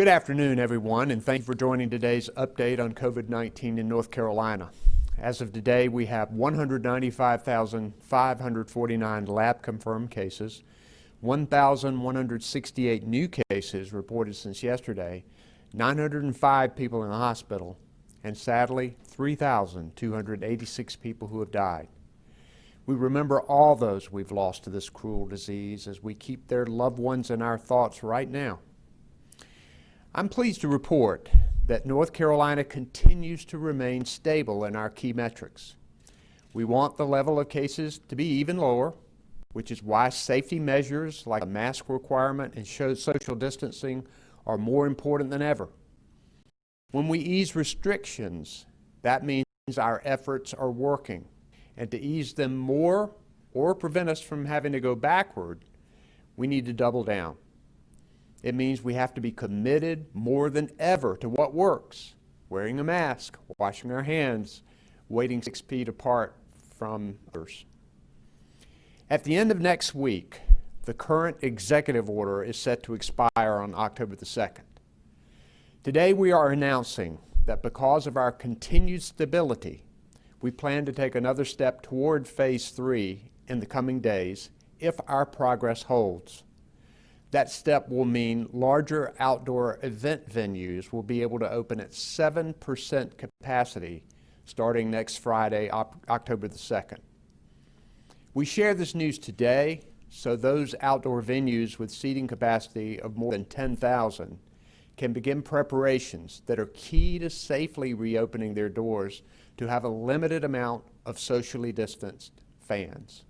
Good afternoon, everyone, and thank you for joining today's update on COVID-19 in North Carolina. As of today, we have 195,549 lab-confirmed cases, 1,168 new cases reported since yesterday, 905 people in the hospital, and sadly, 3,286 people who have died. We remember all those we've lost to this cruel disease as we keep their loved ones in our thoughts right now. I'm pleased to report that North Carolina continues to remain stable in our key metrics. We want the level of cases to be even lower, which is why safety measures like a mask requirement and social distancing are more important than ever. When we ease restrictions, that means our efforts are working. And to ease them more or prevent us from having to go backward, we need to double down. It means we have to be committed more than ever to what works: wearing a mask, washing our hands, waiting 6 feet apart from others. At the end of next week, the current executive order is set to expire on October the 2nd. Today we are announcing that because of our continued stability, we plan to take another step toward Phase 3 in the coming days if our progress holds. That step will mean larger outdoor event venues will be able to open at 7% capacity starting next Friday, October the 2nd. We share this news today so those outdoor venues with seating capacity of more than 10,000 can begin preparations that are key to safely reopening their doors to have a limited amount of socially distanced fans.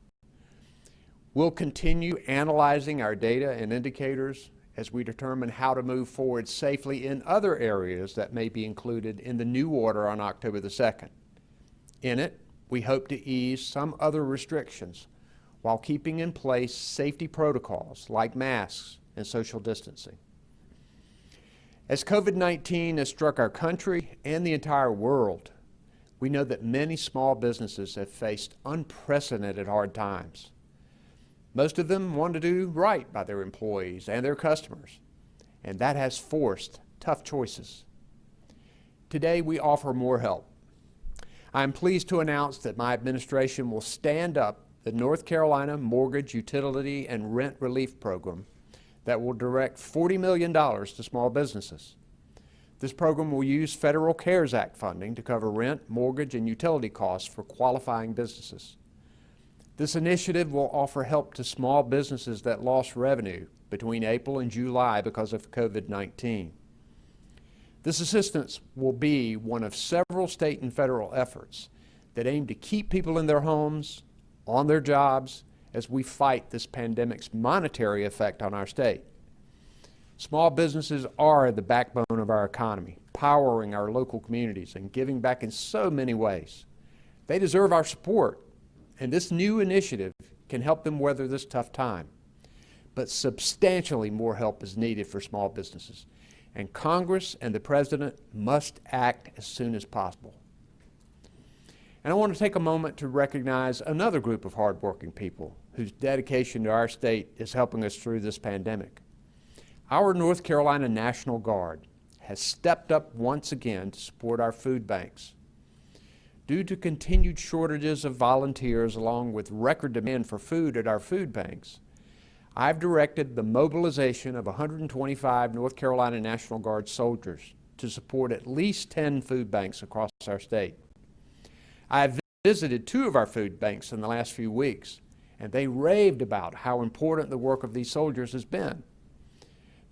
We'll continue analyzing our data and indicators as we determine how to move forward safely in other areas that may be included in the new order on October the 2nd. In it, we hope to ease some other restrictions while keeping in place safety protocols like masks and social distancing. As COVID-19 has struck our country and the entire world, we know that many small businesses have faced unprecedented hard times. Most of them want to do right by their employees and their customers, and that has forced tough choices. Today, we offer more help. I'm pleased to announce that my administration will stand up the North Carolina Mortgage, Utility, and Rent Relief Program that will direct $40 million to small businesses. This program will use Federal CARES Act funding to cover rent, mortgage, and utility costs for qualifying businesses. This initiative will offer help to small businesses that lost revenue between April and July because of COVID-19. This assistance will be one of several state and federal efforts that aim to keep people in their homes, on their jobs, as we fight this pandemic's monetary effect on our state. Small businesses are the backbone of our economy, powering our local communities and giving back in so many ways. They deserve our support, and this new initiative can help them weather this tough time. But substantially more help is needed for small businesses, and Congress and the President must act as soon as possible. And I want to take a moment to recognize another group of hardworking people whose dedication to our state is helping us through this pandemic. Our North Carolina National Guard has stepped up once again to support our food banks. Due to continued shortages of volunteers along with record demand for food at our food banks, I've directed the mobilization of 125 North Carolina National Guard soldiers to support at least 10 food banks across our state. I've visited 2 of our food banks in the last few weeks, and they raved about how important the work of these soldiers has been.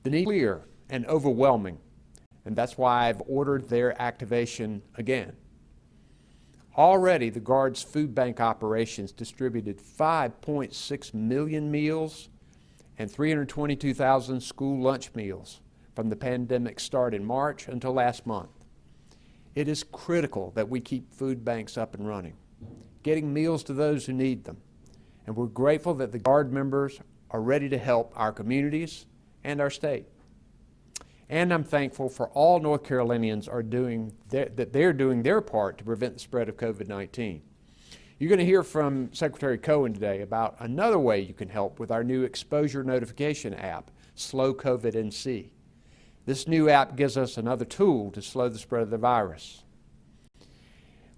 The need is clear and overwhelming, and that's why I've ordered their activation again. Already, the Guard's food bank operations distributed 5.6 million meals and 322,000 school lunch meals from the pandemic start in March until last month. It is critical that we keep food banks up and running, getting meals to those who need them. And we're grateful that the Guard members are ready to help our communities and our state. And I'm thankful for all North Carolinians that they're doing their part to prevent the spread of COVID-19. You're going to hear from Secretary Cohen today about another way you can help with our new exposure notification app, Slow COVID NC. This new app gives us another tool to slow the spread of the virus.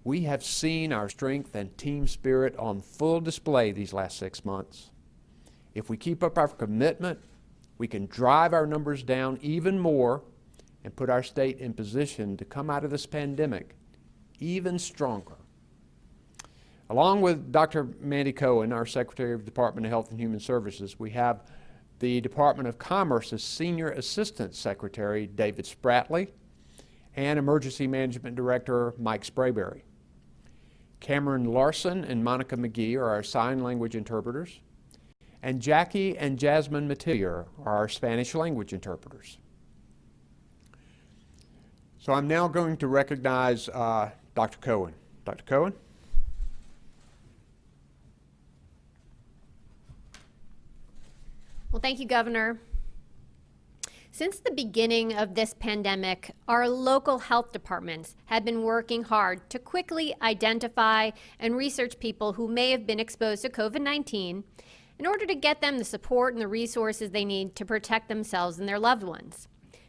We have seen our strength and team spirit on full display these last 6 months. If we keep up our commitment, we can drive our numbers down even more and put our state in position to come out of this pandemic even stronger. Along with Dr. Mandy Cohen, our Secretary of the Department of Health and Human Services, we have the Department of Commerce's Senior Assistant Secretary, David Spratley, and Emergency Management Director, Mike Sprayberry. Cameron Larson and Monica McGee are our sign language interpreters, and Jackie and Jasmine Matillier are our Spanish language interpreters. So I'm now going to recognize Dr. Cohen. Dr. Cohen? Well, thank you, Governor. Since the beginning of this pandemic, our local health departments have been working hard to quickly identify and research people who may have been exposed to COVID-19 in order to get them the support and the resources they need to protect themselves and their loved ones.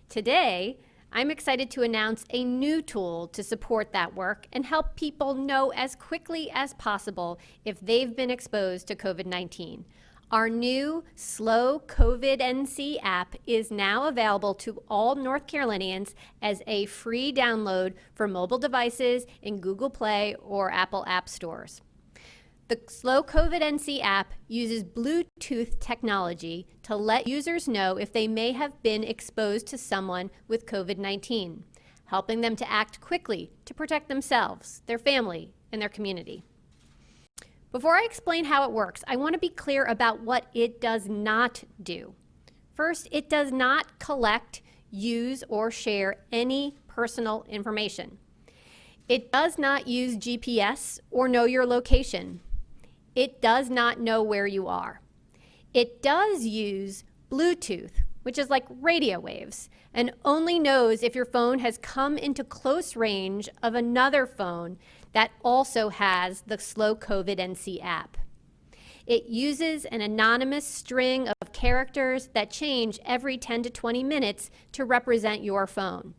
Today, I'm excited to announce a new tool to support that work and help people know as quickly as possible if they've been exposed to COVID-19. Our new Slow COVID NC app is now available to all North Carolinians as a free download for mobile devices in Google Play or Apple App Stores. The Slow COVID NC app uses Bluetooth technology to let users know if they may have been exposed to someone with COVID-19, helping them to act quickly to protect themselves, their family, and their community. Before I explain how it works, I want to be clear about what it does not do. First, it does not collect, use, or share any personal information. It does not use GPS or know your location. It does not know where you are. It does use Bluetooth, which is like radio waves, and only knows if your phone has come into close range of another phone that also has the Slow COVID NC app. It uses an anonymous string of characters that change every 10 to 20 minutes to represent your phone.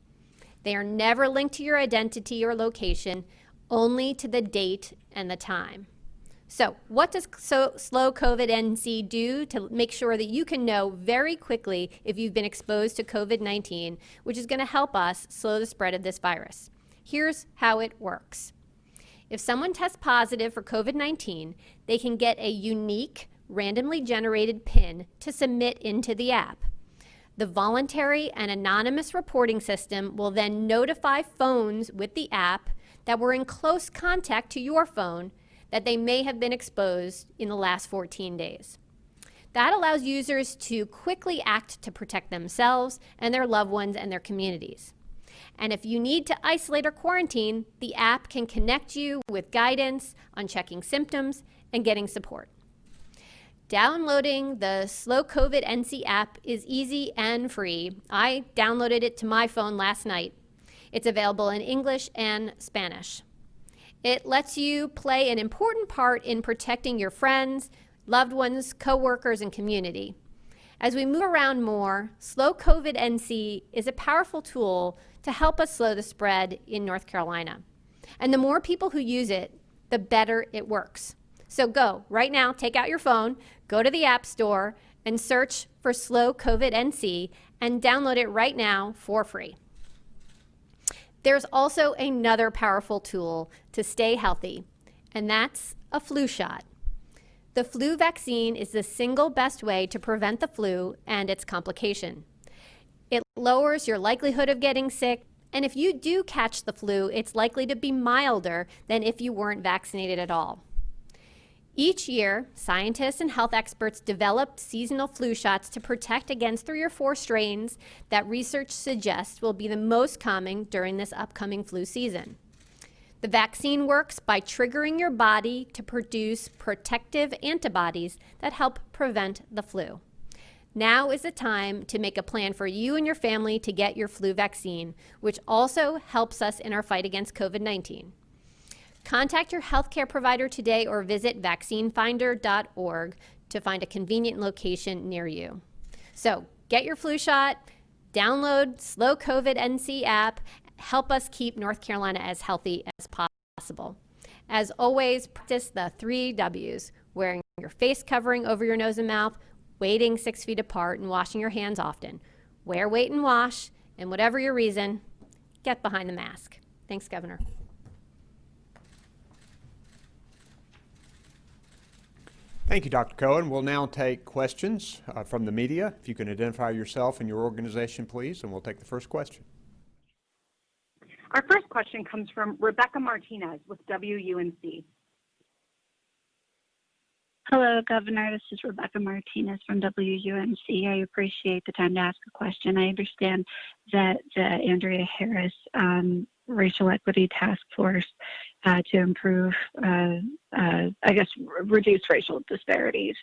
They are never linked to your identity or location, only to the date and the time. So what does Slow COVID NC do to make sure that you can know very quickly if you've been exposed to COVID-19, which is going to help us slow the spread of this virus? Here's how it works. If someone tests positive for COVID-19, they can get a unique, randomly generated PIN to submit into the app. The voluntary and anonymous reporting system will then notify phones with the app that were in close contact to your phone that they may have been exposed in the last 14 days. That allows users to quickly act to protect themselves and their loved ones and their communities. And if you need to isolate or quarantine, the app can connect you with guidance on checking symptoms and getting support. Downloading the Slow COVID NC app is easy and free. I downloaded it to my phone last night. It's available in English and Spanish. It lets you play an important part in protecting your friends, loved ones, coworkers, and community. As we move around more, Slow COVID NC is a powerful tool to help us slow the spread in North Carolina. And the more people who use it, the better it works. So go right now, take out your phone, go to the App Store, and search for Slow COVID NC and download it right now for free. There's also another powerful tool to stay healthy, and that's a flu shot. The flu vaccine is the single best way to prevent the flu and its complication. It lowers your likelihood of getting sick, and if you do catch the flu, it's likely to be milder than if you weren't vaccinated at all. Each year, scientists and health experts develop seasonal flu shots to protect against 3 or 4 strains that research suggests will be the most common during this upcoming flu season. The vaccine works by triggering your body to produce protective antibodies that help prevent the flu. Now is the time to make a plan for you and your family to get your flu vaccine, which also helps us in our fight against COVID-19. Contact your healthcare provider today or visit vaccinefinder.org to find a convenient location near you. So get your flu shot, Download Slow COVID NC app. Help us keep North Carolina as healthy as possible. As always, practice the 3 W's: wearing your face covering over your nose and mouth, waiting 6 feet apart, and washing your hands often. Wear, wait, and wash, and whatever your reason, get behind the mask. Thanks, Governor. Thank you, Dr. Cohen. We'll now take questions from the media. If you can identify yourself and your organization, please, and we'll take the first question. Our first question comes from Rebecca Martinez with WUNC. Hello, Governor. This is Rebecca Martinez from WUNC. I appreciate the time to ask a question. I understand that the Andrea Harris Racial Equity Task Force to improve, reduce racial disparities,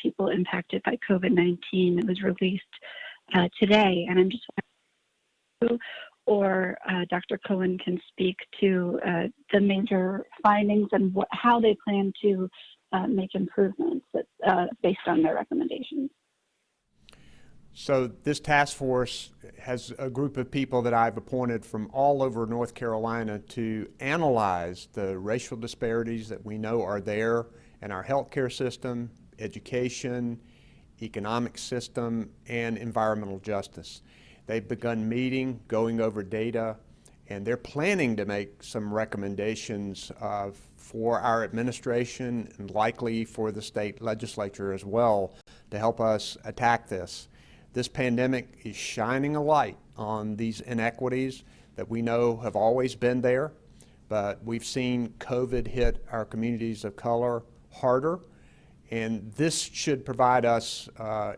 people impacted by COVID-19, it was released today. And I'm just wondering, or Dr. Cohen can speak to the major findings and how they plan to make improvements based on their recommendations. So this task force has a group of people that I've appointed from all over North Carolina to analyze the racial disparities that we know are there in our healthcare system, education, economic system, and environmental justice. They've begun meeting, going over data, and they're planning to make some recommendations for our administration and likely for the state legislature as well to help us attack this. This pandemic is shining a light on these inequities that we know have always been there, but we've seen COVID hit our communities of color harder, and this should provide us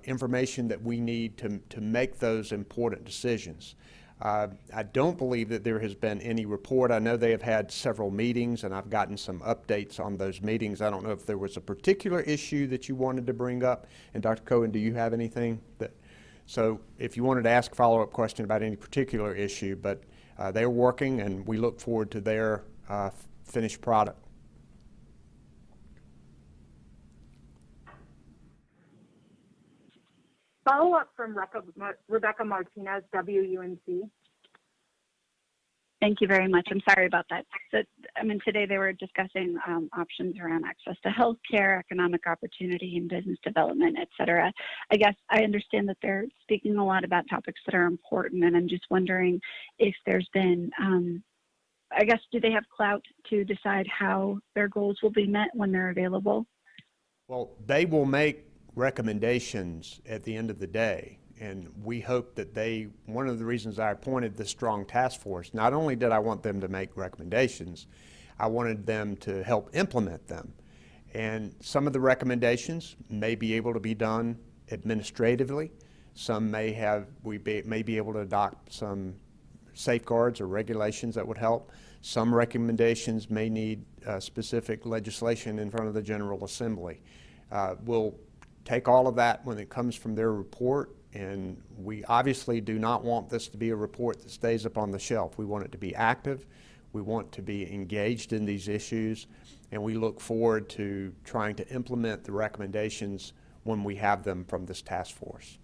information that we need to make those important decisions. I don't believe that there has been any report. I know they have had several meetings, and I've gotten some updates on those meetings. I don't know if there was a particular issue that you wanted to bring up. And Dr. Cohen, do you have anything that? So if you wanted to ask a follow-up question about any particular issue, but they're working, and we look forward to their finished product. Follow-up from Rebecca Martinez, WUNC. Thank you very much. I'm sorry about that. So, today they were discussing options around access to health care, economic opportunity, and business development, et cetera. I guess I understand that they're speaking a lot about topics that are important, and I'm just wondering if there's been, do they have clout to decide how their goals will be met when they're available? Well, they will make recommendations at the end of the day. And we hope that one of the reasons I appointed this strong task force, not only did I want them to make recommendations, I wanted them to help implement them. And some of the recommendations may be able to be done administratively. Some may be able to adopt some safeguards or regulations that would help. Some recommendations may need specific legislation in front of the General Assembly. We'll take all of that when it comes from their report. And we obviously do not want this to be a report that stays up on the shelf. We want it to be active. We want to be engaged in these issues. And we look forward to trying to implement the recommendations when we have them from this task force.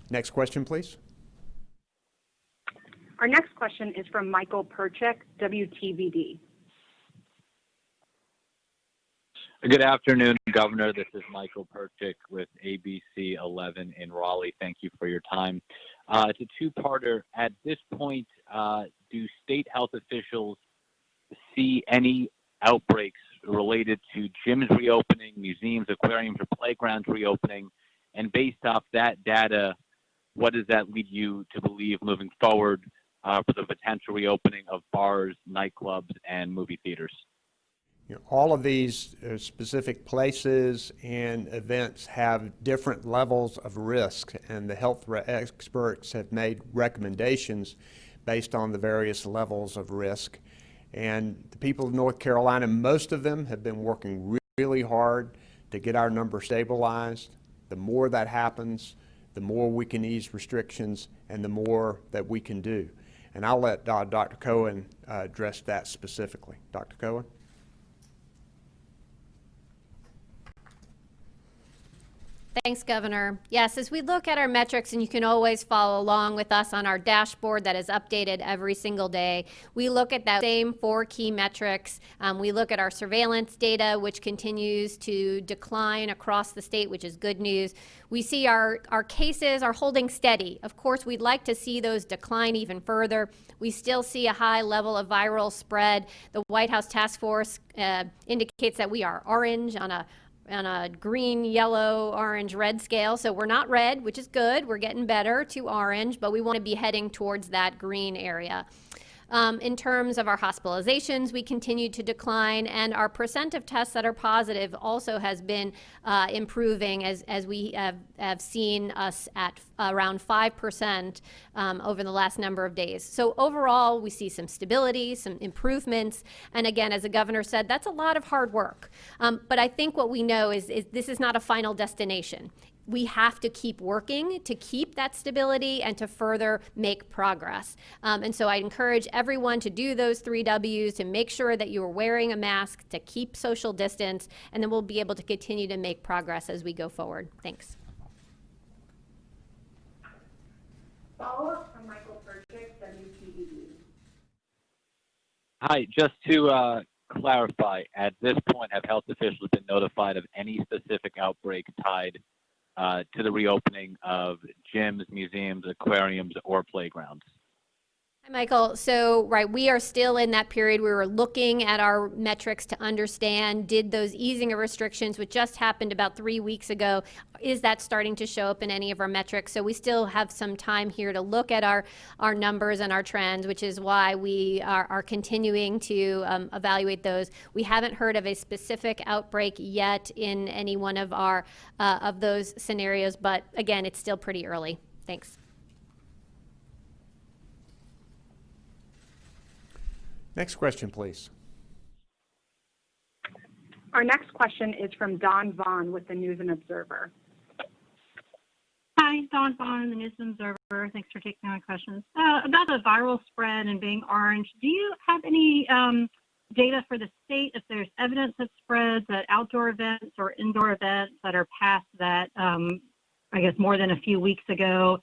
Next question, please. Our next question is from Michael Perchik, WTVD. Good afternoon, Governor. This is Michael Perchik with ABC 11 in Raleigh. Thank you for your time. It's a two-parter. At this point, do state health officials see any outbreaks related to gyms reopening, museums, aquariums, or playgrounds reopening? And based off that data, what does that lead you to believe moving forward for the potential reopening of bars, nightclubs, and movie theaters? All of these specific places and events have different levels of risk, and the health experts have made recommendations based on the various levels of risk. And the people of North Carolina, most of them have been working really hard to get our number stabilized. The more that happens, the more we can ease restrictions and the more that we can do. And I'll let Dr. Cohen address that specifically. Dr. Cohen? Thanks, Governor. Yes, as we look at our metrics, and you can always follow along with us on our dashboard that is updated every single day, we look at that same 4 key metrics. We look at our surveillance data, which continues to decline across the state, which is good news. We see our cases are holding steady. Of course, we'd like to see those decline even further. We still see a high level of viral spread. The White House Task Force indicates that we are orange on a green, yellow, orange, red scale. So we're not red, which is good. We're getting better to orange, but we want to be heading towards that green area. In terms of our hospitalizations, we continue to decline, and our percent of tests that are positive also has been improving as we have seen us at around 5% over the last number of days. So overall, we see some stability, some improvements, and again, as the governor said, that's a lot of hard work. But I think what we know is this is not a final destination. We have to keep working to keep that stability and to further make progress. And so I encourage everyone to do those 3 W's, to make sure that you are wearing a mask, to keep social distance, and then we'll be able to continue to make progress as we go forward. Thanks. Follow-up from Michael Perchik, WPED. Hi, just to clarify, at this point, have health officials been notified of any specific outbreak tied to the reopening of gyms, museums, aquariums, or playgrounds? Hi, Michael. So, right, we are still in that period. We were looking at our metrics to understand, did those easing of restrictions, which just happened about 3 weeks ago, is that starting to show up in any of our metrics? So we still have some time here to look at our numbers and our trends, which is why we are continuing to evaluate those. We haven't heard of a specific outbreak yet in any one of our of those scenarios, but again, it's still pretty early. Thanks. Next question, please. Our next question is from Dawn Vaughn with the News and Observer. Hi, Dawn Vaughn, the News and Observer. Thanks for taking my questions. About the viral spread and being orange, do you have any data for the state if there's evidence of spreads at outdoor events or indoor events that are past that, I guess, more than a few weeks ago,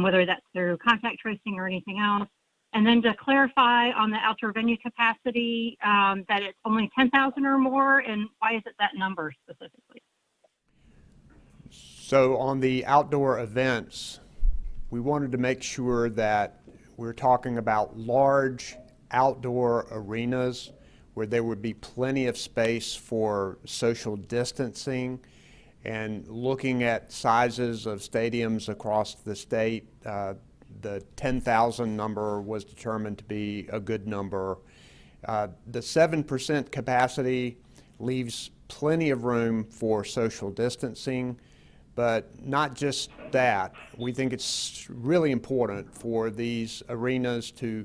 whether that's through contact tracing or anything else? And then to clarify on the outdoor venue capacity, that it's only 10,000 or more, and why is it that number specifically? So on the outdoor events, we wanted to make sure that we're talking about large outdoor arenas where there would be plenty of space for social distancing, and looking at sizes of stadiums across the state. The 10,000 number was determined to be a good number. The 7% capacity leaves plenty of room for social distancing, but not just that. We think it's really important for these arenas to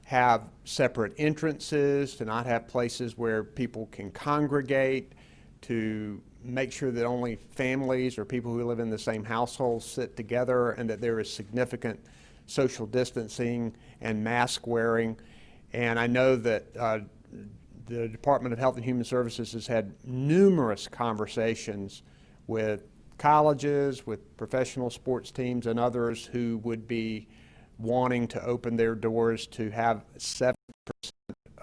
have separate entrances, to not have places where people can congregate, to make sure that only families or people who live in the same household sit together, and that there is significant social distancing and mask wearing. And I know that the Department of Health and Human Services has had numerous conversations with colleges, with professional sports teams and others who would be wanting to open their doors to have 7%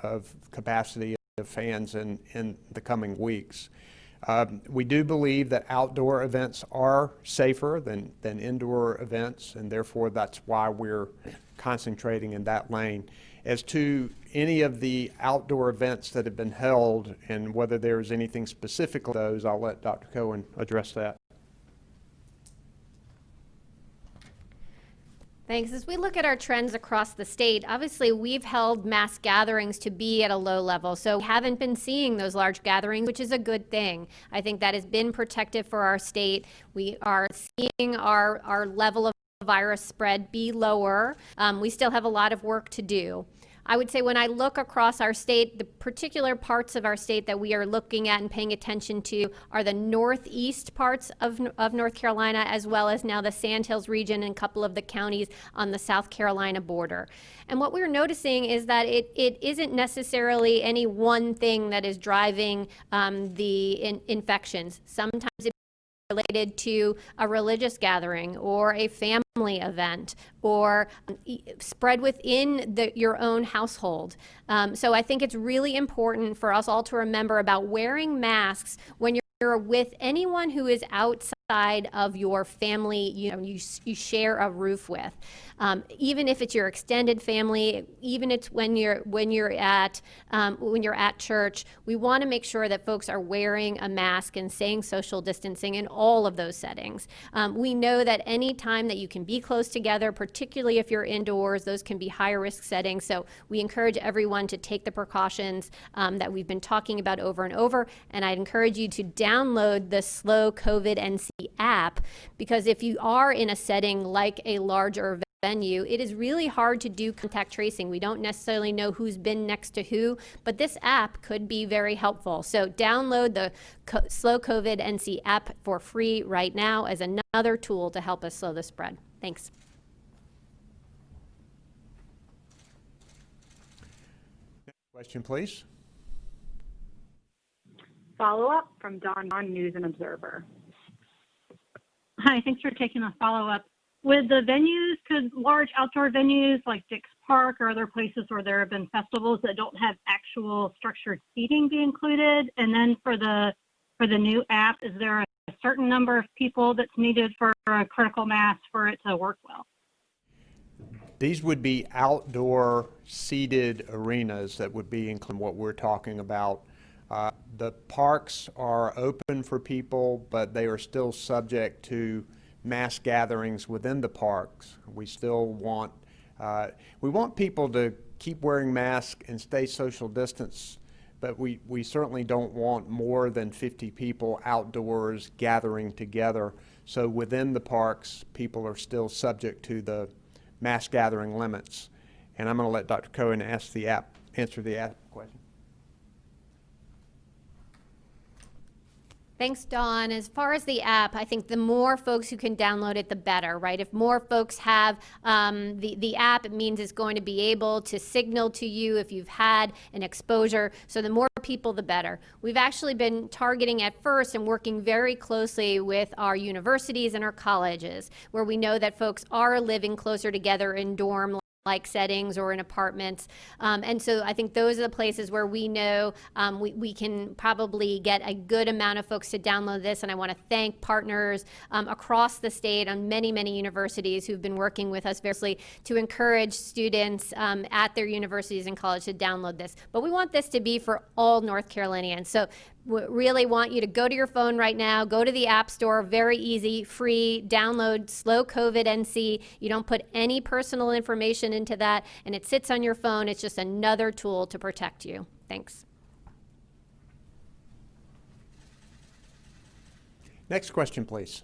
of capacity of fans in the coming weeks. We do believe that outdoor events are safer than indoor events, and therefore that's why we're concentrating in that lane. As to any of the outdoor events that have been held and whether there's anything specific to those, I'll let Dr. Cohen address that. Thanks. As we look at our trends across the state, obviously we've held mass gatherings to be at a low level. So we haven't been seeing those large gatherings, which is a good thing. I think that has been protective for our state. We are seeing our level of virus spread be lower. We still have a lot of work to do. I would say when I look across our state, the particular parts of our state that we are looking at and paying attention to are the northeast parts of North Carolina, as well as now the Sandhills region and a couple of the counties on the South Carolina border. And what we're noticing is that it isn't necessarily any one thing that is driving the infections. Sometimes it related to a religious gathering or a family event or spread within your own household. So I think it's really important for us all to remember about wearing masks when you're with anyone who is outside of your family, you share a roof with. Even if it's your extended family, even it's when you're at church, we want to make sure that folks are wearing a mask and staying social distancing in all of those settings. We know that any time that you can be close together, particularly if you're indoors, those can be higher risk settings. So we encourage everyone to take the precautions that we've been talking about over and over. And I'd encourage you to download the Slow COVID NC app, because if you are in a setting like a larger venue, it is really hard to do contact tracing. We don't necessarily know who's been next to who, but this app could be very helpful. So download the Slow COVID NC app for free right now as another tool to help us slow the spread. Thanks. Next question, please. Follow-up from Dawn on News and Observer. Hi, thanks for taking the follow-up. With the venues, could large outdoor venues like Dick's Park or other places where there have been festivals that don't have actual structured seating be included? And then for the new app, is there a certain number of people that's needed for a critical mass for it to work well? These would be outdoor seated arenas that would be included in what we're talking about. The parks are open for people, but they are still subject to mass gatherings within the parks. We still want people to keep wearing masks and stay social distance, but we certainly don't want more than 50 people outdoors gathering together. So within the parks, people are still subject to the mass gathering limits. And I'm going to let Dr. Cohen answer the app question. Thanks, Dawn. As far as the app, I think the more folks who can download it, the better, right? If more folks have the app, it means it's going to be able to signal to you if you've had an exposure. So the more people, the better. We've actually been targeting at first and working very closely with our universities and our colleges, where we know that folks are living closer together in dorm like settings or in apartments. And so I think those are the places where we know we can probably get a good amount of folks to download this. And I want to thank partners across the state on many, many universities who've been working with us variously to encourage students at their universities and college to download this. But we want this to be for all North Carolinians. So we really want you to go to your phone right now, go to the App Store, very easy, free, download Slow COVID NC. You don't put any personal information into that, and it sits on your phone. It's just another tool to protect you. Thanks. Next question, please.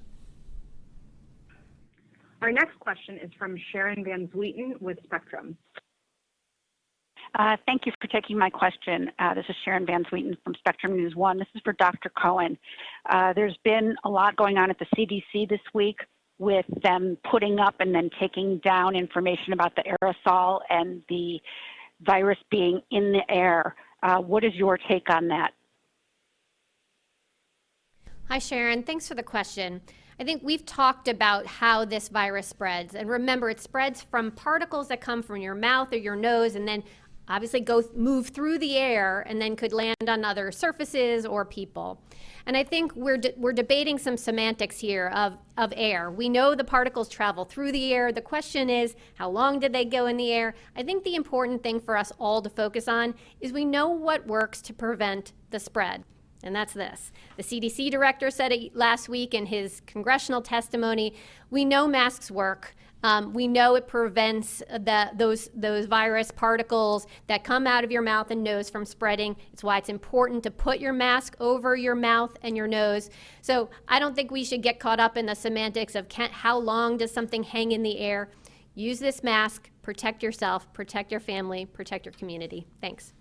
Our next question is from Sharon Van Zwieten with Spectrum. Thank you for taking my question. This is Sharon Van Zwieten from Spectrum News 1. This is for Dr. Cohen. There's been a lot going on at the CDC this week with them putting up and then taking down information about the aerosol and the virus being in the air. What is your take on that? Hi, Sharon. Thanks for the question. I think we've talked about how this virus spreads. And remember, it spreads from particles that come from your mouth or your nose and then obviously move through the air and then could land on other surfaces or people. And I think we're debating some semantics here of air. We know the particles travel through the air. The question is, how long did they go in the air? I think the important thing for us all to focus on is we know what works to prevent the spread. And that's this. The CDC director said it last week in his congressional testimony. We know masks work. We know it prevents those virus particles that come out of your mouth and nose from spreading. It's why it's important to put your mask over your mouth and your nose. So I don't think we should get caught up in the semantics of how long does something hang in the air. Use this mask, protect yourself, protect your family, protect your community. Thanks.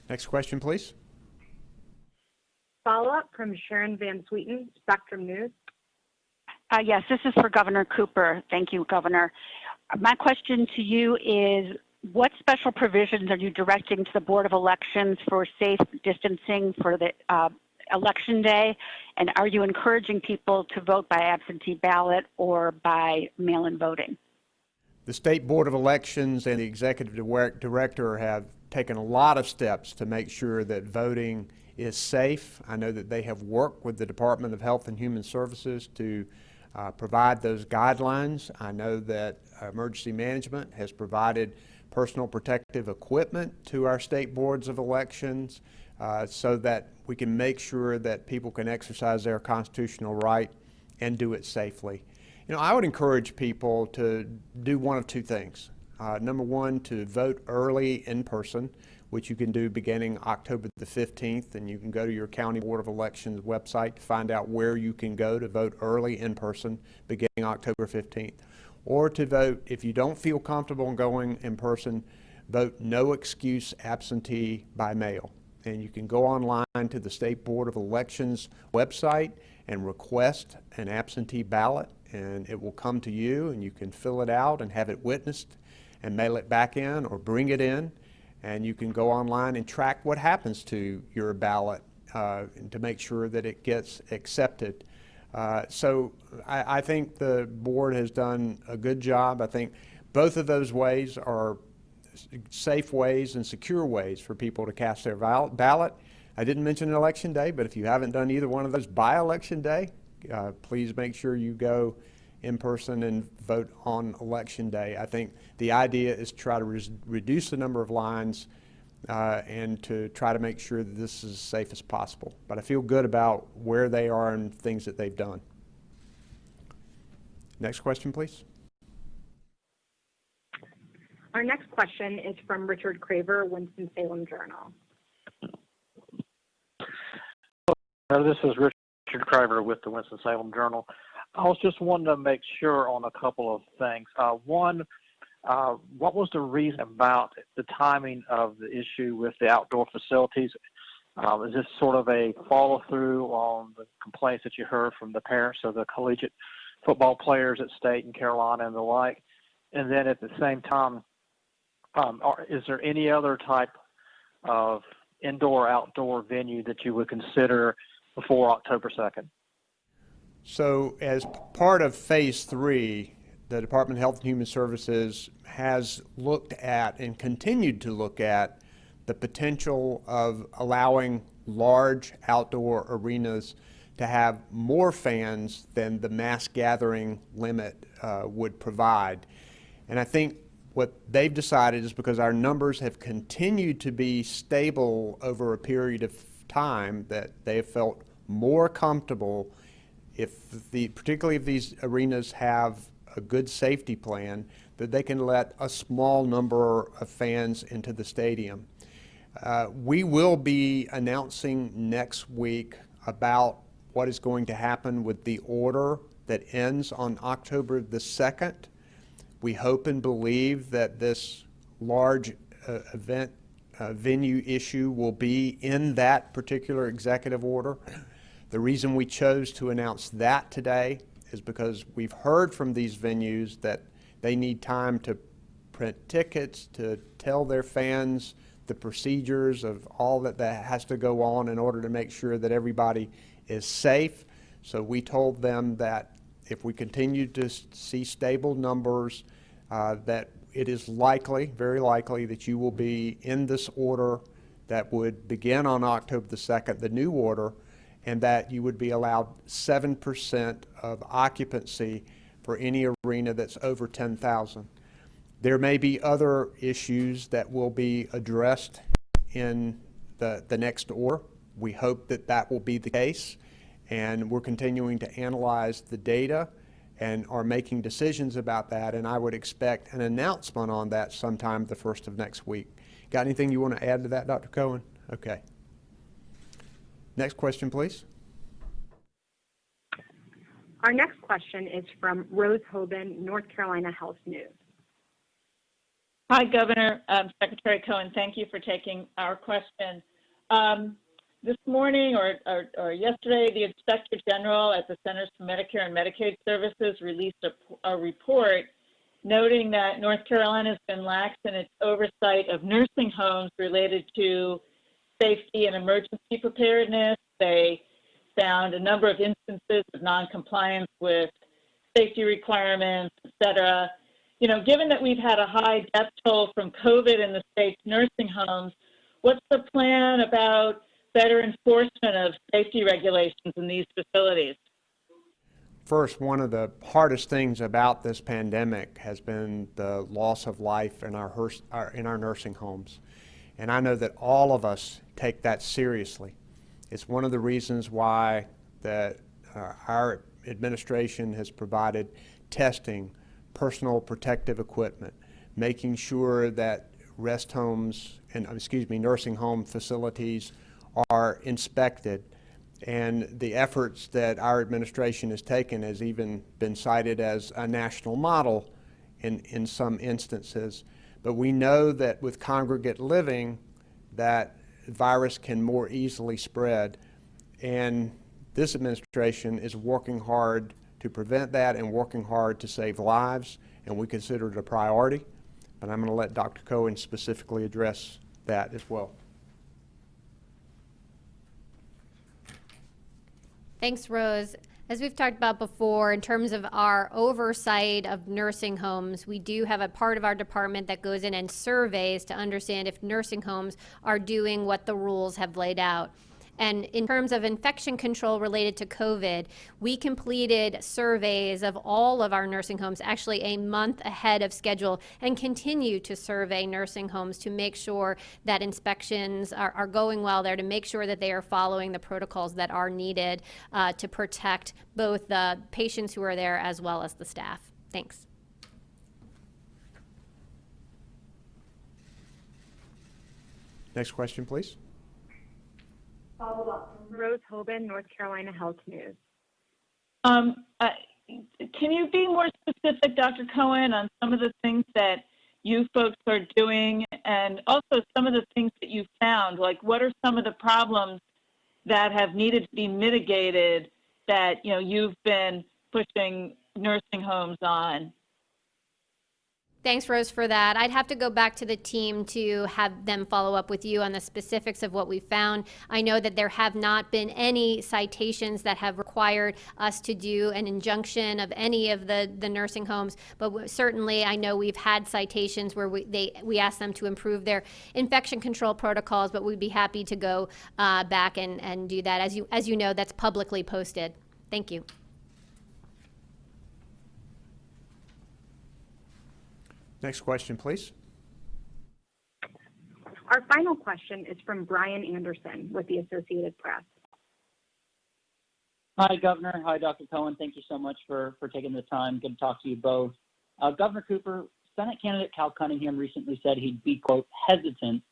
Next question, please. Follow-up from Sharon Van Zwieten, Spectrum News. Yes, this is for Governor Cooper. Thank you, Governor. My question to you is, what special provisions are you directing to the Board of Elections for safe distancing for the election day? And are you encouraging people to vote by absentee ballot or by mail-in voting? The State Board of Elections and the Executive Director have taken a lot of steps to make sure that voting is safe. I know that they have worked with the Department of Health and Human Services to provide those guidelines. I know that Emergency Management has provided personal protective equipment to our state boards of elections so that we can make sure that people can exercise their constitutional right and do it safely. You know, I would encourage people to do one of two things. Number one, to vote early in person, which you can do beginning October the 15th, and you can go to your County Board of Elections website to find out where you can go to vote early in person beginning October 15th. Or to vote, if you don't feel comfortable going in person, vote no excuse absentee by mail. And you can go online to the State Board of Elections website and request an absentee ballot, and it will come to you, and you can fill it out and have it witnessed and mail it back in or bring it in. And you can go online and track what happens to your ballot to make sure that it gets accepted. So I think the board has done a good job. I think both of those ways are safe ways and secure ways for people to cast their ballot. I didn't mention Election Day, but if you haven't done either one of those by Election Day, please make sure you go in person and vote on Election Day. I think the idea is to try to reduce the number of lines and to try to make sure that this is as safe as possible. But I feel good about where they are and things that they've done. Next question, please. Our next question is from Richard Craver, Winston-Salem Journal. This is Richard Craver with the Winston-Salem Journal. I was just wanting to make sure on a couple of things. One, what was the reason about the timing of the issue with the outdoor facilities? Is this sort of a follow-through on the complaints that you heard from the parents of the collegiate football players at State and Carolina and the like? And then at the same time, is there any other type of indoor-outdoor venue that you would consider before October 2nd? So as part of Phase 3, the Department of Health and Human Services has looked at and continued to look at the potential of allowing large outdoor arenas to have more fans than the mass gathering limit would provide. And I think what they've decided is because our numbers have continued to be stable over a period of time that they have felt more comfortable particularly if these arenas have a good safety plan, that they can let a small number of fans into the stadium. We will be announcing next week about what is going to happen with the order that ends on October the 2nd. We hope and believe that this large event venue issue will be in that particular executive order. The reason we chose to announce that today is because we've heard from these venues that they need time to print tickets, to tell their fans the procedures of all that has to go on in order to make sure that everybody is safe. So we told them that if we continue to see stable numbers, that it is likely, very likely, that you will be in this order that would begin on October the 2nd, the new order, and that you would be allowed 7% of occupancy for any arena that's over 10,000. There may be other issues that will be addressed in the next order. We hope that that will be the case, and we're continuing to analyze the data and are making decisions about that, and I would expect an announcement on that sometime the first of next week. Got anything you want to add to that, Dr. Cohen? Okay. Next question, please. Our next question is from Rose Hoban, North Carolina Health News. Hi, Governor, Secretary Cohen. Thank you for taking our question. This morning or yesterday, the Inspector General at the Centers for Medicare and Medicaid Services released a report noting that North Carolina has been lax in its oversight of nursing homes related to safety and emergency preparedness. They found a number of instances of noncompliance with safety requirements, et cetera. You know, given that we've had a high death toll from COVID in the state's nursing homes, what's the plan about better enforcement of safety regulations in these facilities? First, one of the hardest things about this pandemic has been the loss of life in our nursing homes. And I know that all of us take that seriously. It's one of the reasons why our administration has provided testing, personal protective equipment, making sure that nursing home facilities are inspected. And the efforts that our administration has taken has even been cited as a national model in some instances. But we know that with congregate living, that virus can more easily spread. And this administration is working hard to prevent that and working hard to save lives, and we consider it a priority. And I'm going to let Dr. Cohen specifically address that as well. Thanks, Rose. As we've talked about before, in terms of our oversight of nursing homes, we do have a part of our department that goes in and surveys to understand if nursing homes are doing what the rules have laid out. And in terms of infection control related to COVID, we completed surveys of all of our nursing homes actually a month ahead of schedule and continue to survey nursing homes to make sure that inspections are going well there, to make sure that they are following the protocols that are needed to protect both the patients who are there as well as the staff. Thanks. Next question, please. Follow-up from Rose Hoban, North Carolina Health News. Can you be more specific, Dr. Cohen, on some of the things that you folks are doing and also some of the things that you found? Like, what are some of the problems that have needed to be mitigated that, you know, you've been pushing nursing homes on? Thanks, Rose, for that. I'd have to go back to the team to have them follow up with you on the specifics of what we found. I know that there have not been any citations that have required us to do an injunction of any of the nursing homes, but certainly I know we've had citations where we asked them to improve their infection control protocols, but we'd be happy to go back and do that. As you know, that's publicly posted. Thank you. Next question, please. Our final question is from Brian Anderson with the Associated Press. Hi, Governor. Hi, Dr. Cohen. Thank you so much for taking the time. Good to talk to you both. Governor Cooper, Senate candidate Cal Cunningham recently said he'd be, quote, hesitant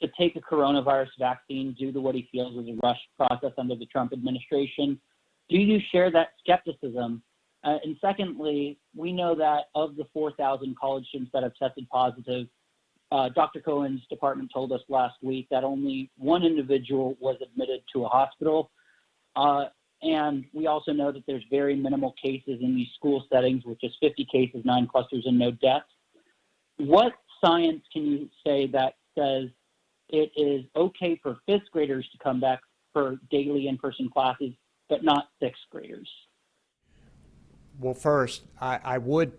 to take a coronavirus vaccine due to what he feels was a rushed process under the Trump administration. Do you share that skepticism? And secondly, we know that of the 4,000 college students that have tested positive, Dr. Cohen's department told us last week that only one individual was admitted to a hospital. And we also know that there's very minimal cases in these school settings, with just 50 cases, 9 clusters, and no deaths. What science can you say that says it is okay for 5th graders to come back for daily in-person classes, but not 6th graders? Well, first, I would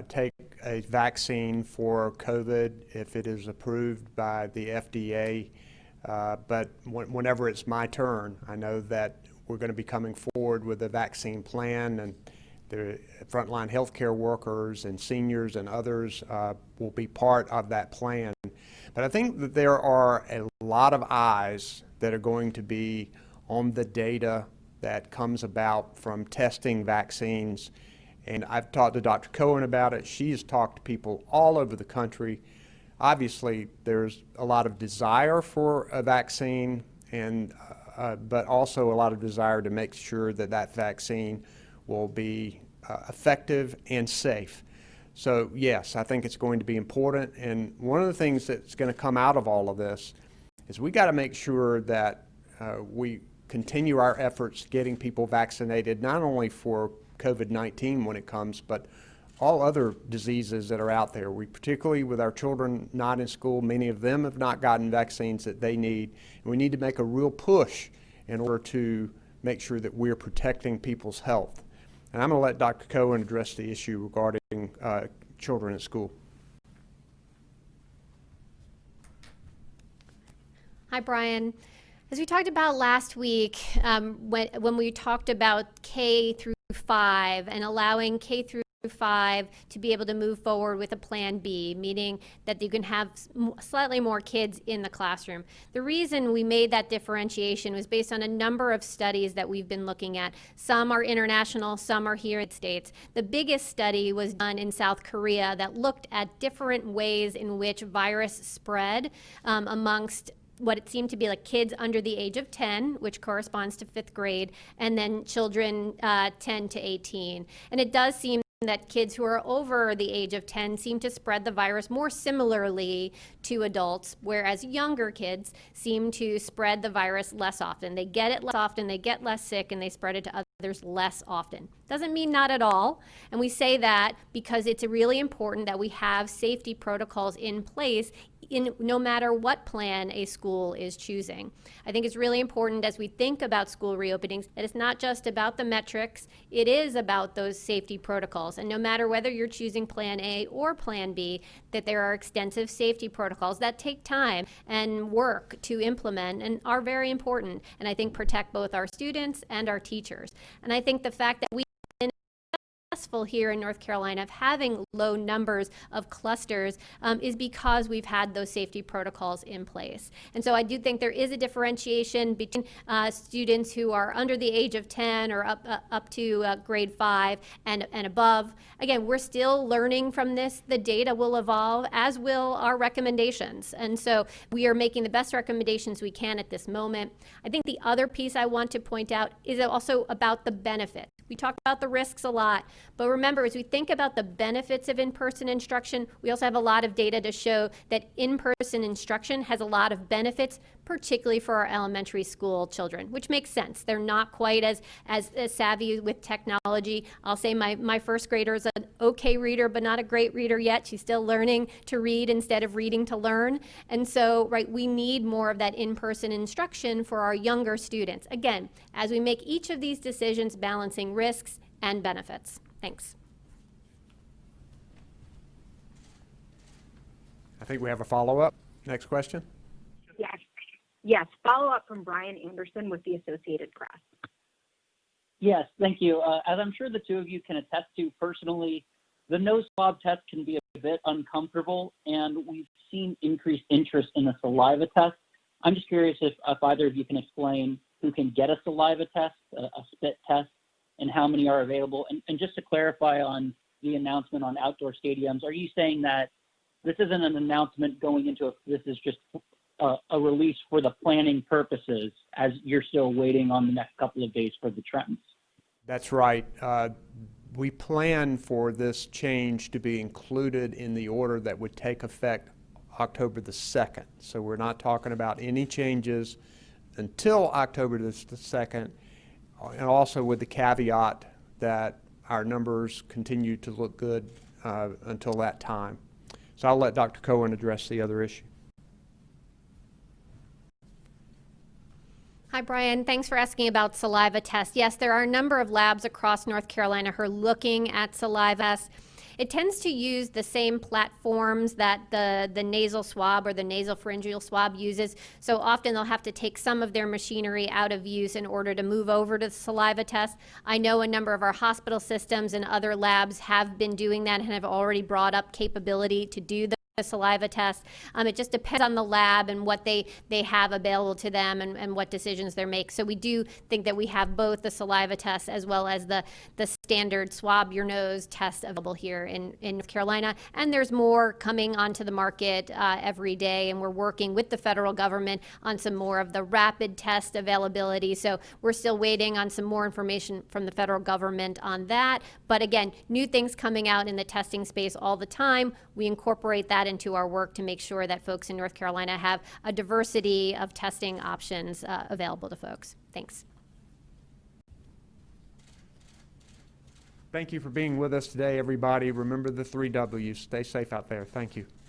take a vaccine for COVID if it is approved by the FDA, but whenever it's my turn, I know that we're going to be coming forward with a vaccine plan, and the frontline healthcare workers and seniors and others will be part of that plan. But I think that there are a lot of eyes that are going to be on the data that comes about from testing vaccines. And I've talked to Dr. Cohen about it. She's talked to people all over the country. Obviously, there's a lot of desire for a vaccine, and but also a lot of desire to make sure that that vaccine will be effective and safe. So yes, I think it's going to be important. And one of the things that's going to come out of all of this is we got to make sure that we continue our efforts getting people vaccinated, not only for COVID-19 when it comes, but all other diseases that are out there. We particularly with our children not in school, many of them have not gotten vaccines that they need. And we need to make a real push in order to make sure that we're protecting people's health. And I'm going to let Dr. Cohen address the issue regarding children at school. Hi, Brian. As we talked about last week, when we talked about K through 5 and allowing K through 5 to be able to move forward with a plan B, meaning that you can have slightly more kids in the classroom. The reason we made that differentiation was based on a number of studies that we've been looking at. Some are international, some are here in the States. The biggest study was done in South Korea that looked at different ways in which virus spread amongst what it seemed to be like kids under the age of 10, which corresponds to 5th grade, and then children 10 to 18. And it does seem that kids who are over the age of 10 seem to spread the virus more similarly to adults, whereas younger kids seem to spread the virus less often. They get it less often, they get less sick, and they spread it to others less often. Doesn't mean not at all. And we say that because it's really important that we have safety protocols in place in no matter what plan a school is choosing. I think it's really important as we think about school reopenings that it's not just about the metrics, it is about those safety protocols. And no matter whether you're choosing plan A or plan B, that there are extensive safety protocols that take time and work to implement and are very important, and I think protect both our students and our teachers. And I think the fact that we successful here in North Carolina of having low numbers of clusters is because we've had those safety protocols in place. And so I do think there is a differentiation between students who are under the age of 10 or up to grade 5 and above. Again, we're still learning from this. The data will evolve, as will our recommendations. And so we are making the best recommendations we can at this moment. I think the other piece I want to point out is also about the benefit. We talk about the risks a lot, but remember, as we think about the benefits of in-person instruction, we also have a lot of data to show that in-person instruction has a lot of benefits, particularly for our elementary school children, which makes sense. They're not quite as savvy with technology. I'll say my first grader is an okay reader, but not a great reader yet. She's still learning to read instead of reading to learn. And so, right, we need more of that in-person instruction for our younger students. Again, as we make each of these decisions, balancing risks and benefits. Thanks. I think we have a follow-up. Next question. Yes, follow-up from Brian Anderson with the Associated Press. Yes, thank you. As I'm sure the two of you can attest to personally, the nose swab test can be a bit uncomfortable, and we've seen increased interest in the saliva test. I'm just curious if either of you can explain who can get a saliva test, a spit test, and how many are available. And just to clarify on the announcement on outdoor stadiums, are you saying that this isn't an announcement going into this is just a release for the planning purposes as you're still waiting on the next couple of days for the trends? That's right. We plan for this change to be included in the order that would take effect October the 2nd. So we're not talking about any changes until October the 2nd, and also with the caveat that our numbers continue to look good until that time. So I'll let Dr. Cohen address the other issue. Hi, Brian. Thanks for asking about saliva tests. Yes, there are a number of labs across North Carolina who are looking at saliva tests. It tends to use the same platforms that the nasal swab or the nasal pharyngeal swab uses. So often they'll have to take some of their machinery out of use in order to move over to the saliva test. I know a number of our hospital systems and other labs have been doing that and have already brought up capability to do the saliva test. It just depends on the lab and what they have available to them and what decisions they make. So we do think that we have both the saliva test as well as the standard swab your nose test available here in North Carolina. And there's more coming onto the market every day, and we're working with the federal government on some more of the rapid test availability. So we're still waiting on some more information from the federal government on that. But again, new things coming out in the testing space all the time. We incorporate that into our work to make sure that folks in North Carolina have a diversity of testing options available to folks. Thanks. Thank you for being with us today, everybody. Remember the 3 W's. Stay safe out there. Thank you.